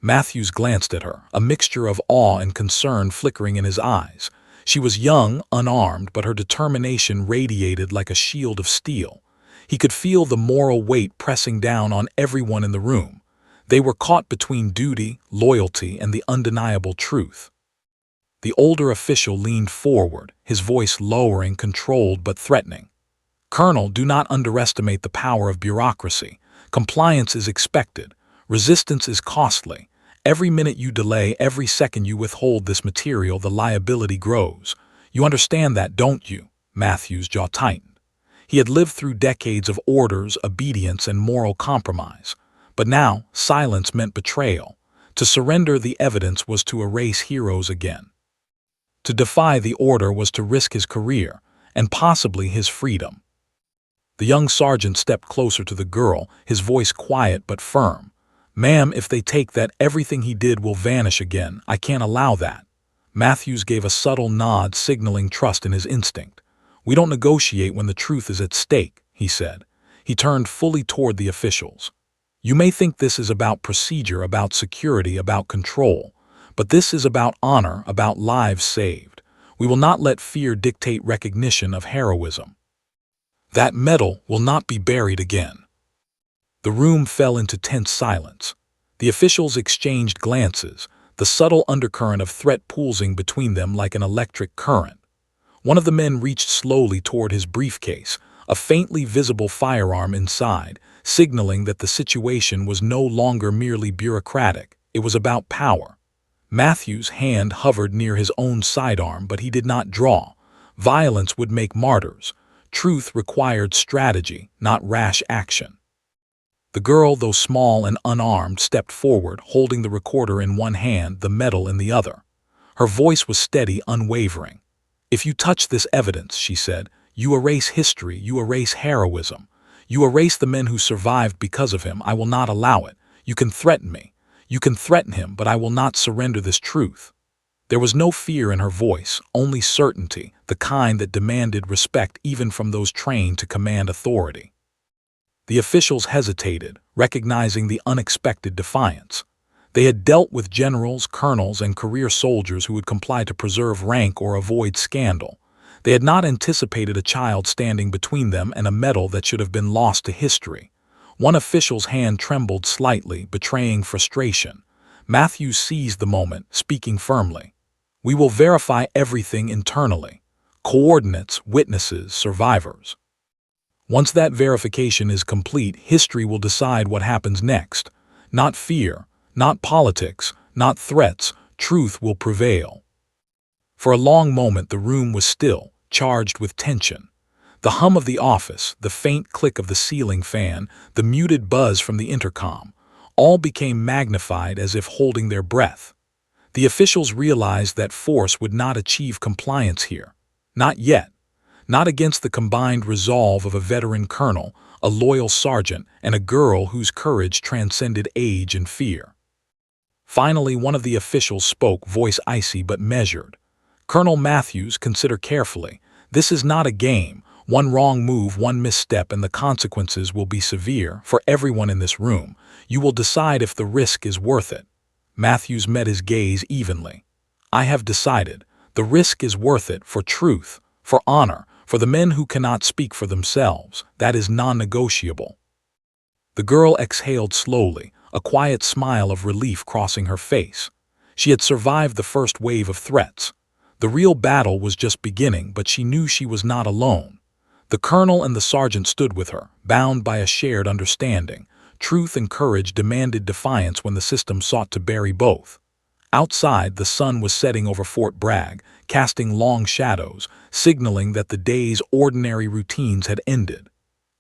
Speaker 1: Matthews glanced at her, a mixture of awe and concern flickering in his eyes. She was young, unarmed, but her determination radiated like a shield of steel. He could feel the moral weight pressing down on everyone in the room. They were caught between duty, loyalty, and the undeniable truth. The older official leaned forward, his voice lowering, controlled but threatening. "Colonel, do not underestimate the power of bureaucracy. Compliance is expected. Resistance is costly. Every minute you delay, every second you withhold this material, the liability grows. You understand that, don't you?" Matthews' jaw tightened. He had lived through decades of orders, obedience, and moral compromise. But now, silence meant betrayal. To surrender the evidence was to erase heroes again. To defy the order was to risk his career, and possibly his freedom. The young sergeant stepped closer to the girl, his voice quiet but firm. "Ma'am, if they take that, everything he did will vanish again. I can't allow that." Matthews gave a subtle nod, signaling trust in his instinct. "We don't negotiate when the truth is at stake," he said. He turned fully toward the officials. "You may think this is about procedure, about security, about control, but this is about honor, about lives saved. We will not let fear dictate recognition of heroism." That medal will not be buried again." The room fell into tense silence. The officials exchanged glances, the subtle undercurrent of threat pulsing between them like an electric current. One of the men reached slowly toward his briefcase, a faintly visible firearm inside, signaling that the situation was no longer merely bureaucratic, it was about power. Matthew's hand hovered near his own sidearm, but he did not draw. Violence would make martyrs. Truth required strategy, not rash action. The girl, though small and unarmed, stepped forward, holding the recorder in one hand, the medal in the other. Her voice was steady, unwavering. "If you touch this evidence," she said, "you erase history, you erase heroism. You erase the men who survived because of him. I will not allow it. You can threaten me. You can threaten him, but I will not surrender this truth." There was no fear in her voice, only certainty, the kind that demanded respect even from those trained to command authority. The officials hesitated, recognizing the unexpected defiance. They had dealt with generals, colonels, and career soldiers who would comply to preserve rank or avoid scandal. They had not anticipated a child standing between them and a medal that should have been lost to history. One official's hand trembled slightly, betraying frustration. Matthews seized the moment, speaking firmly. "We will verify everything internally. Coordinates, witnesses, survivors. Once that verification is complete, history will decide what happens next. Not fear, not politics, not threats, truth will prevail." For a long moment the room was still, charged with tension. The hum of the office, the faint click of the ceiling fan, the muted buzz from the intercom, all became magnified as if holding their breath. The officials realized that force would not achieve compliance here. Not yet. Not against the combined resolve of a veteran colonel, a loyal sergeant, and a girl whose courage transcended age and fear. Finally, one of the officials spoke, voice icy but measured. "Colonel Matthews, consider carefully. This is not a game. One wrong move, one misstep, and the consequences will be severe for everyone in this room. You will decide if the risk is worth it." Matthews met his gaze evenly. "I have decided. The risk is worth it for truth, for honor, for the men who cannot speak for themselves. That is non-negotiable." The girl exhaled slowly, a quiet smile of relief crossing her face. She had survived the first wave of threats. The real battle was just beginning, but she knew she was not alone. The colonel and the sergeant stood with her, bound by a shared understanding. Truth and courage demanded defiance when the system sought to bury both. Outside, the sun was setting over Fort Bragg, casting long shadows, signaling that the day's ordinary routines had ended.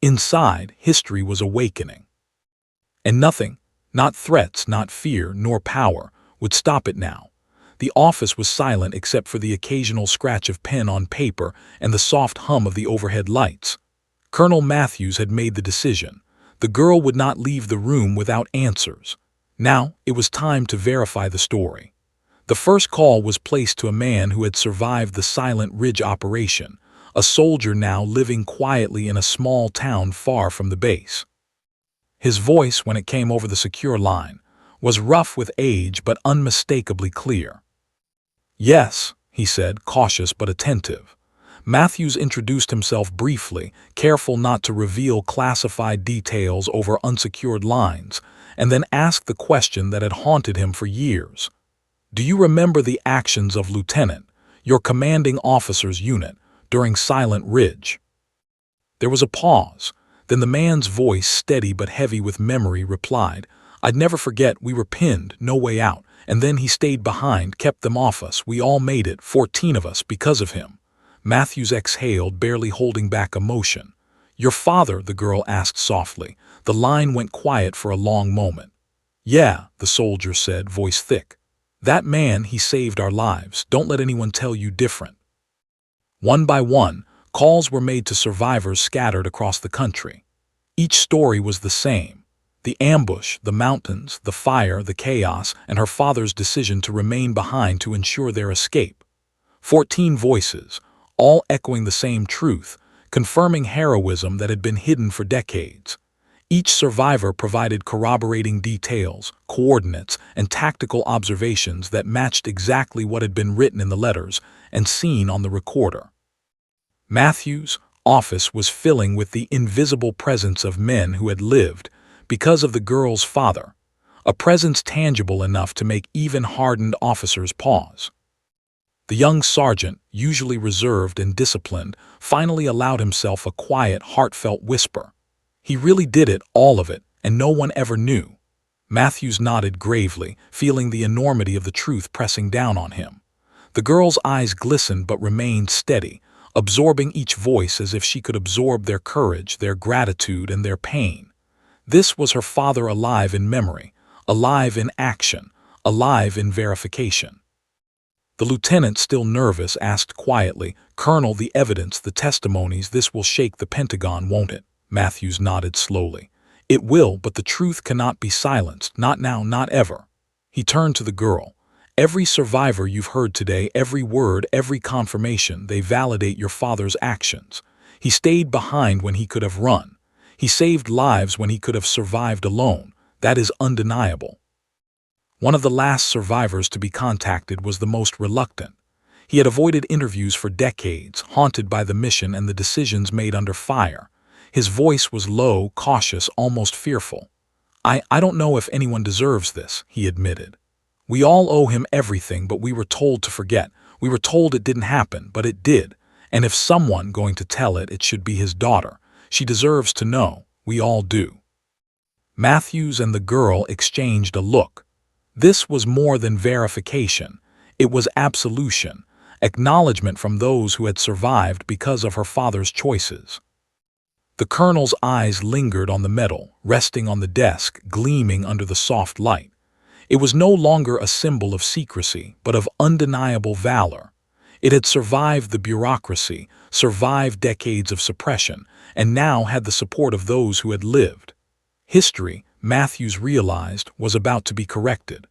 Speaker 1: Inside, history was awakening. And nothing, not threats, not fear, nor power, would stop it now. The office was silent except for the occasional scratch of pen on paper and the soft hum of the overhead lights. Colonel Matthews had made the decision. The girl would not leave the room without answers. Now, it was time to verify the story. The first call was placed to a man who had survived the Silent Ridge operation, a soldier now living quietly in a small town far from the base. His voice, when it came over the secure line, was rough with age but unmistakably clear. "Yes," he said, cautious but attentive. Matthews introduced himself briefly, careful not to reveal classified details over unsecured lines, and then asked the question that had haunted him for years. "Do you remember the actions of Lieutenant, your commanding officer's unit, during Silent Ridge?" There was a pause. Then the man's voice, steady but heavy with memory, replied, "I'd never forget. We were pinned, no way out, and then he stayed behind, kept them off us. We all made it, 14 of us, because of him." Matthews exhaled, barely holding back emotion. "Your father?" the girl asked softly. The line went quiet for a long moment. "Yeah," the soldier said, voice thick. "That man, he saved our lives. Don't let anyone tell you different." One by one, calls were made to survivors scattered across the country. Each story was the same. The ambush, the mountains, the fire, the chaos, and her father's decision to remain behind to ensure their escape. 14 voices, all echoing the same truth, confirming heroism that had been hidden for decades. Each survivor provided corroborating details, coordinates, and tactical observations that matched exactly what had been written in the letters and seen on the recorder. Matthews, office was filling with the invisible presence of men who had lived because of the girl's father, a presence tangible enough to make even hardened officers pause. The young sergeant, usually reserved and disciplined, finally allowed himself a quiet, heartfelt whisper. He really did it, all of it, and no one ever knew. Matthews nodded gravely, feeling the enormity of the truth pressing down on him. The girl's eyes glistened but remained steady, absorbing each voice as if she could absorb their courage, their gratitude, and their pain. This was her father, alive in memory, alive in action, alive in verification. The lieutenant, still nervous, asked quietly, "Colonel, the evidence, the testimonies, this will shake the Pentagon, won't it?" Matthews nodded slowly. "It will, but the truth cannot be silenced, not now, not ever." He turned to the girl. "Every survivor you've heard today, every word, every confirmation, they validate your father's actions. He stayed behind when he could have run. He saved lives when he could have survived alone. That is undeniable." One of the last survivors to be contacted was the most reluctant. He had avoided interviews for decades, haunted by the mission and the decisions made under fire. His voice was low, cautious, almost fearful. I don't know if anyone deserves this," he admitted. "We all owe him everything, but we were told to forget. We were told it didn't happen, but it did. And if someone going to tell it, it should be his daughter. She deserves to know. We all do." Matthews and the girl exchanged a look. This was more than verification. It was absolution, acknowledgement from those who had survived because of her father's choices. The colonel's eyes lingered on the medal, resting on the desk, gleaming under the soft light. It was no longer a symbol of secrecy, but of undeniable valor. It had survived the bureaucracy, survived decades of suppression, and now had the support of those who had lived. History, Matthews realized, was about to be corrected.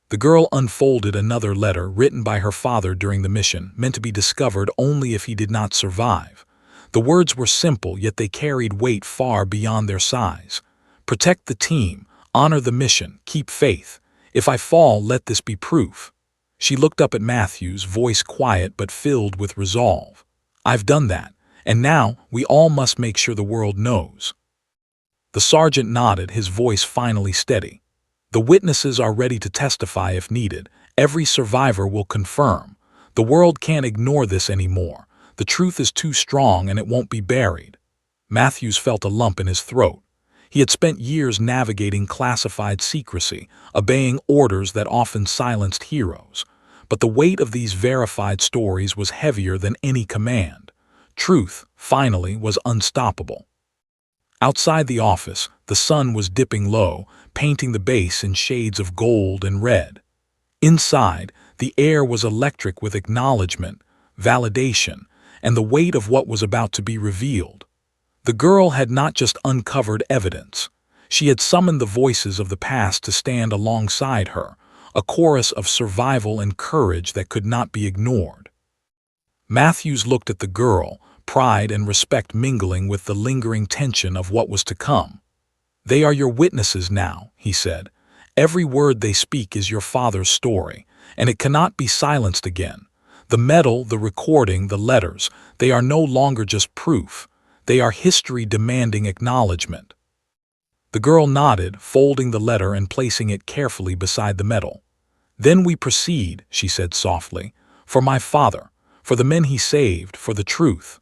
Speaker 1: The girl unfolded another letter written by her father during the mission, meant to be discovered only if he did not survive. The words were simple, yet they carried weight far beyond their size. "Protect the team, honor the mission, keep faith. If I fall, let this be proof." She looked up at Matthews, voice quiet but filled with resolve. "I've done that, and now we all must make sure the world knows." The sergeant nodded, his voice finally steady. "The witnesses are ready to testify if needed. Every survivor will confirm. The world can't ignore this anymore. The truth is too strong and it won't be buried." Matthews felt a lump in his throat. He had spent years navigating classified secrecy, obeying orders that often silenced heroes. But the weight of these verified stories was heavier than any command. Truth, finally, was unstoppable. Outside the office, the sun was dipping low, painting the base in shades of gold and red. Inside, the air was electric with acknowledgement, validation, and the weight of what was about to be revealed. The girl had not just uncovered evidence. She had summoned the voices of the past to stand alongside her, a chorus of survival and courage that could not be ignored. Matthews looked at the girl, pride and respect mingling with the lingering tension of what was to come. "They are your witnesses now," he said. "Every word they speak is your father's story, and it cannot be silenced again. The medal, the recording, the letters, they are no longer just proof. They are history demanding acknowledgement." The girl nodded, folding the letter and placing it carefully beside the medal. "Then we proceed," she said softly, "for my father, for the men he saved, for the truth."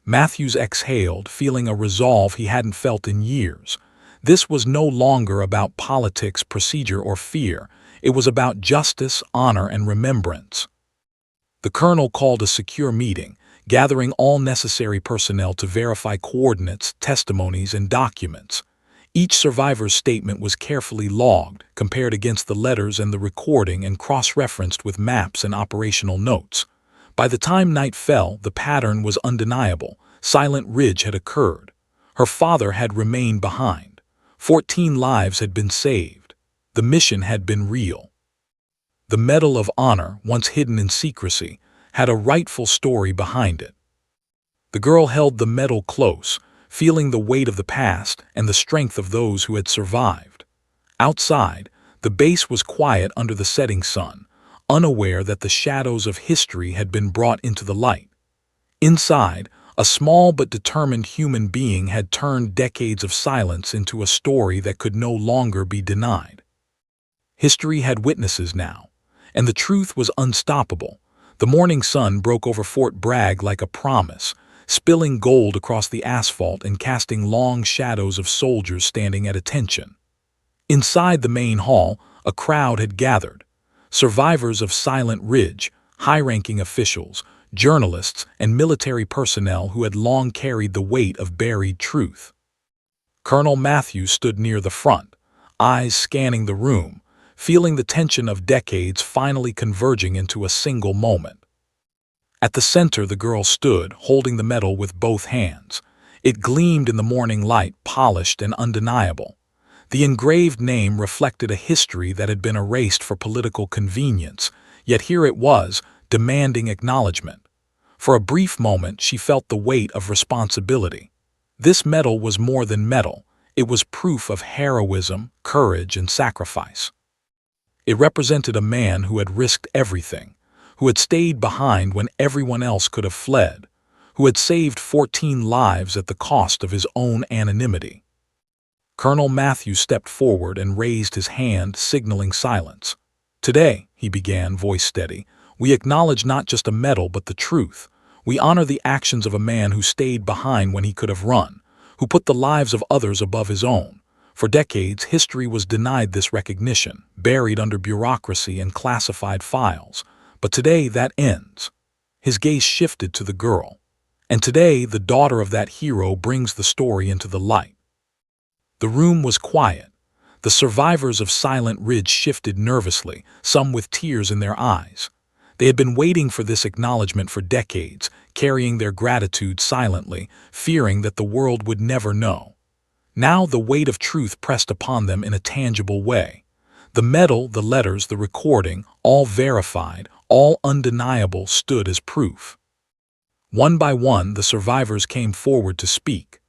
Speaker 1: Matthews exhaled, feeling a resolve he hadn't felt in years. This was no longer about politics, procedure, or fear. It was about justice, honor, and remembrance. The colonel called a secure meeting, gathering all necessary personnel to verify coordinates, testimonies, and documents. Each survivor's statement was carefully logged, compared against the letters and the recording, and cross-referenced with maps and operational notes. By the time night fell, the pattern was undeniable. Silent Ridge had occurred. Her father had remained behind. 14 lives had been saved. The mission had been real. The Medal of Honor, once hidden in secrecy, had a rightful story behind it. The girl held the medal close, feeling the weight of the past and the strength of those who had survived. Outside, the base was quiet under the setting sun, unaware that the shadows of history had been brought into the light. Inside, A small but determined human being had turned decades of silence into a story that could no longer be denied. History had witnesses now, and the truth was unstoppable. The morning sun broke over Fort Bragg like a promise, spilling gold across the asphalt and casting long shadows of soldiers standing at attention. Inside the main hall, a crowd had gathered. Survivors of Silent Ridge, high-ranking officials, journalists, and military personnel who had long carried the weight of buried truth. Colonel Matthews stood near the front, eyes scanning the room, feeling the tension of decades finally converging into a single moment. At the center the girl stood, holding the medal with both hands. It gleamed in the morning light, polished and undeniable. The engraved name reflected a history that had been erased for political convenience, yet here it was, demanding acknowledgement. For a brief moment she felt the weight of responsibility. This medal was more than metal. It was proof of heroism, courage, and sacrifice. It represented a man who had risked everything, who had stayed behind when everyone else could have fled, who had saved 14 lives at the cost of his own anonymity. Colonel Matthews stepped forward and raised his hand, signaling silence. "Today," he began, voice steady, "we acknowledge not just a medal but the truth. We honor the actions of a man who stayed behind when he could have run, who put the lives of others above his own. For decades, history was denied this recognition, buried under bureaucracy and classified files. But today that ends." His gaze shifted to the girl. "And today, the daughter of that hero brings the story into the light." The room was quiet. The survivors of Silent Ridge shifted nervously, some with tears in their eyes. They had been waiting for this acknowledgement for decades, carrying their gratitude silently, fearing that the world would never know. Now the weight of truth pressed upon them in a tangible way. The medal, the letters, the recording, all verified, all undeniable, stood as proof. One by one, the survivors came forward to speak.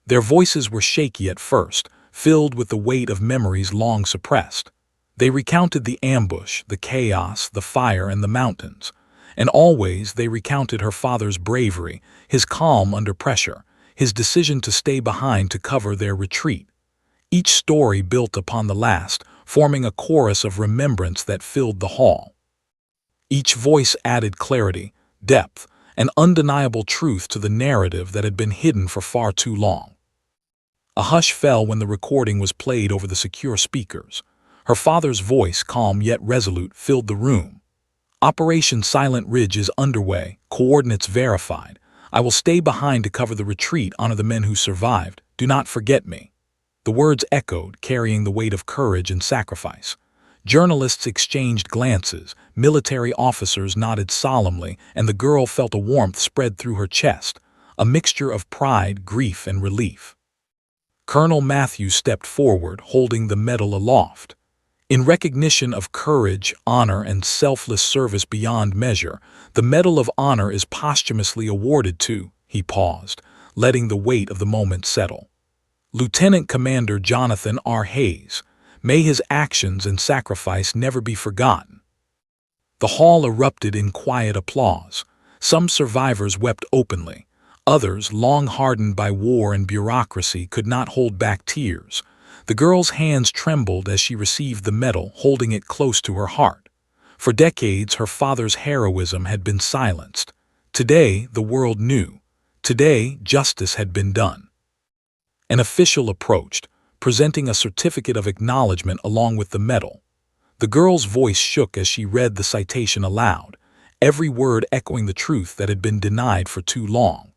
Speaker 1: Their voices were shaky at first, filled with the weight of memories long suppressed. They recounted the ambush, the chaos, the fire, and the mountains. And always they recounted her father's bravery, his calm under pressure, his decision to stay behind to cover their retreat. Each story built upon the last, forming a chorus of remembrance that filled the hall. Each voice added clarity, depth, and undeniable truth to the narrative that had been hidden for far too long. A hush fell when the recording was played over the secure speakers. Her father's voice, calm yet resolute, filled the room. "Operation Silent Ridge is underway, coordinates verified. I will stay behind to cover the retreat, honor the men who survived. Do not forget me." The words echoed, carrying the weight of courage and sacrifice. Journalists exchanged glances, military officers nodded solemnly, and the girl felt a warmth spread through her chest, a mixture of pride, grief, and relief. Colonel Matthews stepped forward, holding the medal aloft. "In recognition of courage, honor, and selfless service beyond measure, the Medal of Honor is posthumously awarded to," he paused, letting the weight of the moment settle, "Lieutenant Commander Jonathan R. Hayes. May his actions and sacrifice never be forgotten." The hall erupted in quiet applause. Some survivors wept openly. Others, long hardened by war and bureaucracy, could not hold back tears. The girl's hands trembled as she received the medal, holding it close to her heart. For decades, her father's heroism had been silenced. Today, the world knew. Today, justice had been done. An official approached, presenting a certificate of acknowledgement along with the medal. The girl's voice shook as she read the citation aloud, every word echoing the truth that had been denied for too long.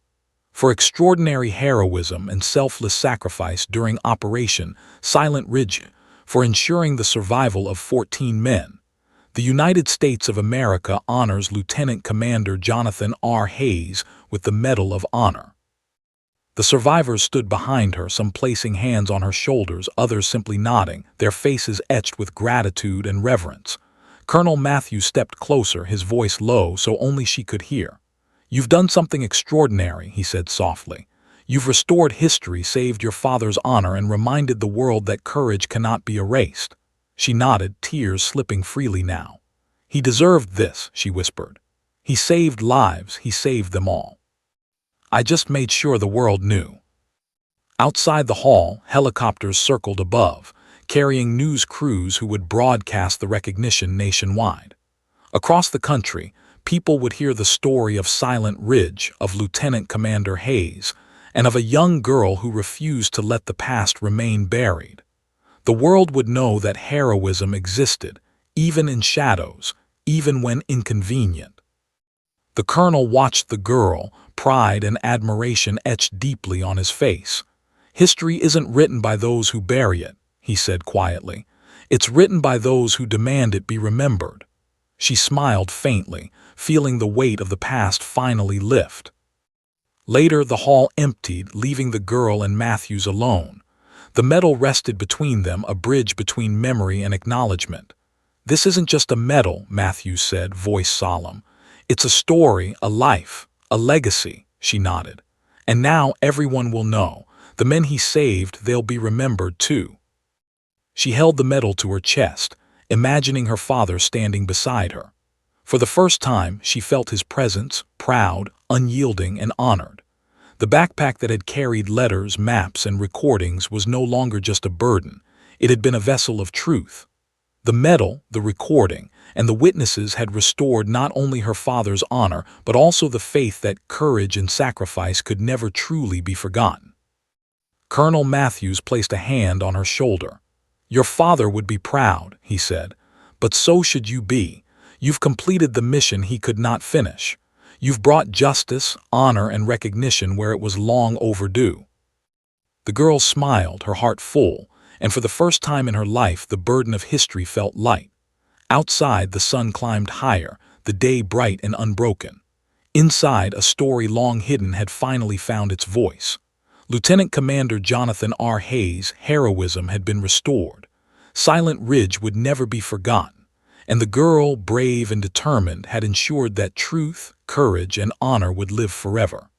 Speaker 1: For extraordinary heroism and selfless sacrifice during Operation Silent Ridge, for ensuring the survival of 14 men, the United States of America honors Lieutenant Commander Jonathan R. Hayes with the Medal of Honor. The survivors stood behind her, some placing hands on her shoulders, others simply nodding, their faces etched with gratitude and reverence. Colonel Matthews stepped closer, his voice low so only she could hear. "You've done something extraordinary," he said softly. "You've restored history, saved your father's honor, and reminded the world that courage cannot be erased." She nodded, tears slipping freely now. "He deserved this," she whispered. "He saved lives, he saved them all." I just made sure the world knew." Outside the hall, helicopters circled above, carrying news crews who would broadcast the recognition nationwide. Across the country, people would hear the story of Silent Ridge, of Lieutenant Commander Hayes, and of a young girl who refused to let the past remain buried. The world would know that heroism existed, even in shadows, even when inconvenient. The colonel watched the girl, pride and admiration etched deeply on his face. "History isn't written by those who bury it," he said quietly. "It's written by those who demand it be remembered." She smiled faintly, feeling the weight of the past finally lift. Later, the hall emptied, leaving the girl and Matthews alone. The medal rested between them, a bridge between memory and acknowledgement. "This isn't just a medal," Matthews said, voice solemn. "It's a story, a life, a legacy." She nodded. "And now everyone will know. The men he saved, they'll be remembered too." She held the medal to her chest, imagining her father standing beside her. For the first time, she felt his presence, proud, unyielding, and honored. The backpack that had carried letters, maps, and recordings was no longer just a burden. It had been a vessel of truth. The medal, the recording, and the witnesses had restored not only her father's honor, but also the faith that courage and sacrifice could never truly be forgotten. Colonel Matthews placed a hand on her shoulder. "Your father would be proud," he said, "but so should you be. You've completed the mission he could not finish. You've brought justice, honor, and recognition where it was long overdue." The girl smiled, her heart full, and for the first time in her life the burden of history felt light. Outside, the sun climbed higher, the day bright and unbroken. Inside, a story long hidden had finally found its voice. Lieutenant Commander Jonathan R. Hayes' heroism had been restored. Silent Ridge would never be forgotten. And the girl, brave and determined, had ensured that truth, courage, and honor would live forever.